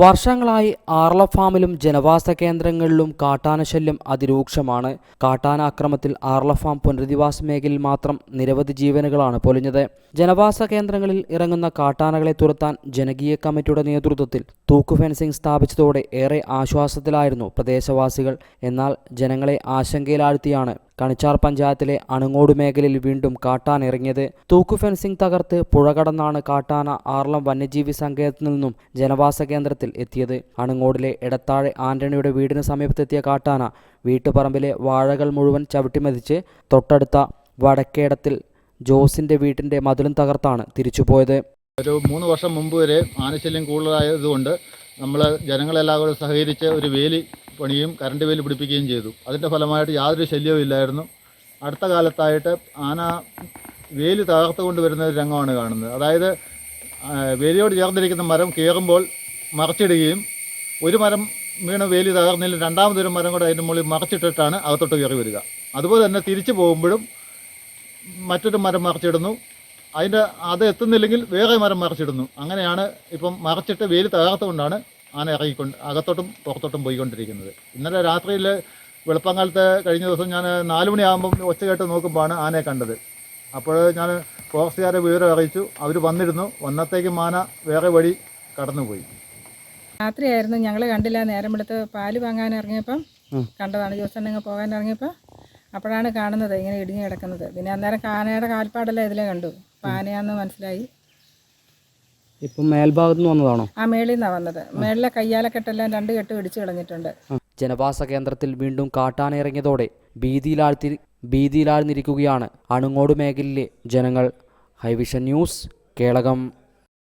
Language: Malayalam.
വർഷങ്ങളായി ആർള ഫാമിലും ജനവാസ കേന്ദ്രങ്ങളിലും കാട്ടാനശല്യം അതിരൂക്ഷമാണ്. കാട്ടാന ആക്രമണത്തിൽ ആർള ഫാം പുനരധിവാസ മേഖലയിൽ മാത്രം നിരവധി ജീവനുകളാണ് പൊലിഞ്ഞത്. ജനവാസ കേന്ദ്രങ്ങളിൽ ഇറങ്ങുന്ന കാട്ടാനകളെ തുരത്താൻ ജനകീയ കമ്മിറ്റിയുടെ നേതൃത്വത്തിൽ തൂക്കു ഫെൻസിംഗ് സ്ഥാപിച്ചതോടെ ഏറെ ആശ്വാസത്തിലായിരുന്നു പ്രദേശവാസികൾ. എന്നാൽ ജനങ്ങളെ ആശങ്കയിലാഴ്ത്തിയാണ് കണിച്ചാർ പഞ്ചായത്തിലെ അണങ്ങോട് മേഖലയിൽ വീണ്ടും കാട്ടാന ഇറങ്ങിയത്. തൂക്കു ഫെൻസിംഗ് തകർത്ത് പുഴ കടന്നാണ് കാട്ടാന ആർളം വന്യജീവി സങ്കേതത്തിൽ നിന്നും ജനവാസ കേന്ദ്രത്തിൽ എത്തിയത്. അണങ്ങോടിലെ എടത്താഴെ ആന്റണിയുടെ വീടിന് സമീപത്തെത്തിയ കാട്ടാന വീട്ടുപറമ്പിലെ വാഴകൾ മുഴുവൻ ചവിട്ടിമതിച്ച് തൊട്ടടുത്ത വടക്കേടത്തിൽ ജോസിന്റെ വീട്ടിന്റെ മതിലും തകർത്താണ് തിരിച്ചുപോയത്. ഒരു 3 വർഷം മുമ്പ് വരെ ആനശല്യം കൂടുതലായതുകൊണ്ട് നമ്മൾ ജനങ്ങളെല്ലാവരും സഹകരിച്ച് ഒരു വേലി പണിയും കറണ്ട് വേലി പിടിപ്പിക്കുകയും ചെയ്തു. അതിൻ്റെ ഫലമായിട്ട് യാതൊരു ശല്യവും ഇല്ലായിരുന്നു. അടുത്ത കാലത്തായിട്ട് ആന വേലി തകർത്തുകൊണ്ട് വരുന്ന ഒരു രംഗമാണ് കാണുന്നത്. അതായത് വേലിയോട് ചേർന്നിരിക്കുന്ന മരം കയറുമ്പോൾ മറച്ചിടുകയും ഒരു മരം വീണ് വേലി തകർന്നതിൽ രണ്ടാമതൊരു മരം കൂടെ അതിൻ്റെ മുകളിൽ മറച്ചിട്ടിട്ടാണ് അകത്തോട്ട് കയറി വരിക. അതുപോലെ തന്നെ തിരിച്ചു പോകുമ്പോഴും മറ്റൊരു മരം മറച്ചിടുന്നു, അത് എത്തുന്നില്ലെങ്കിൽ വേറെ മരം മറച്ചിടുന്നു. അങ്ങനെയാണ് ഇപ്പം മറച്ചിട്ട് വേലി തകർത്തുകൊണ്ടാണ് ആന ഇറങ്ങിക്കൊണ്ട് അകത്തോട്ടും പുറത്തോട്ടും പോയിക്കൊണ്ടിരിക്കുന്നത്. ഇന്നലെ രാത്രിയിൽ വെളുപ്പംകാലത്ത് കഴിഞ്ഞ ദിവസം ഞാൻ 4 മണിയാകുമ്പം ഒച്ച കേട്ട് നോക്കുമ്പോഴാണ് ആനയെ കണ്ടത്. അപ്പോൾ ഞാൻ ഫോറസ്റ്റുകാരെ വിവരം അറിയിച്ചു. അവർ വന്നിരുന്നു. വന്നത്തേക്കും ആന വേറെ വഴി കടന്നുപോയി. രാത്രിയായിരുന്നു, ഞങ്ങൾ കണ്ടില്ല. നേരം എടുത്ത് പാല് വാങ്ങാൻ ഇറങ്ങിയപ്പം കണ്ടതാണ്. ജോസണ്ണങ്ങ് പോകാൻ ഇറങ്ങിയപ്പോൾ അപ്പോഴാണ് കാണുന്നത് ഇങ്ങനെ ഇടിഞ്ഞ് കിടക്കുന്നത്. പിന്നെ അന്നേരം ആനയുടെ കാൽപ്പാടെല്ലാം ഇതിലെ കണ്ടു. അപ്പോൾ ആനയാണെന്ന് മനസ്സിലായി. ഇപ്പം മേൽഭാഗത്ത് നിന്ന് വന്നതാണോ? ആ, മേളിൽ നിന്നാണ് വന്നത്. മേളിലെ കയ്യാലക്കെട്ടെല്ലാം 2 കെട്ട് ഇടിച്ചു കളഞ്ഞിട്ടുണ്ട്. ജനവാസ കേന്ദ്രത്തിൽ വീണ്ടും കാട്ടാന ഇറങ്ങിയതോടെ ഭീതിയിലാഴ്ന്നിരിക്കുകയാണ് അണങ്ങോട് മേഖലയിലെ ജനങ്ങൾ. ഹൈവിഷൻ ന്യൂസ്, കേളകം.